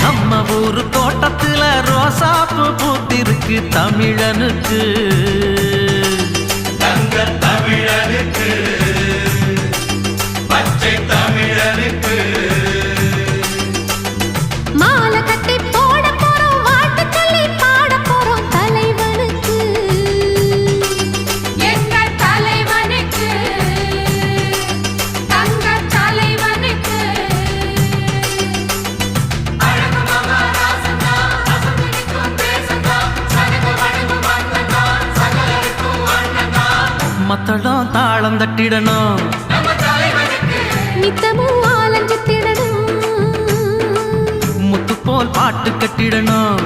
நம்ம ஊரு தோட்டத்துல ரோசாப்பு பூத்திருக்கு தமிழனுக்கு தங்க தமிழனுக்கு பச்சை தமிழனுக்கு மாலை கட்டி போட போறோம் வாழ்த்து சொல்லி பாட போறோம் தலைவனுக்கு எங்க தலைவனுக்கு தங்க தலைவனுக்கு அழகு மகாராசனா அசந்திக்கும் பேசனா சனக வணங்கு வந்தனா சகலருக்கும் வண்ணனா மத்தளம் தாளம் தட்டிடணும் நம்ம தலைவனுக்கு நித்தமும் ஆலஞ்சு திடணும் முத்து போல் பாட்டு கட்டிடணும்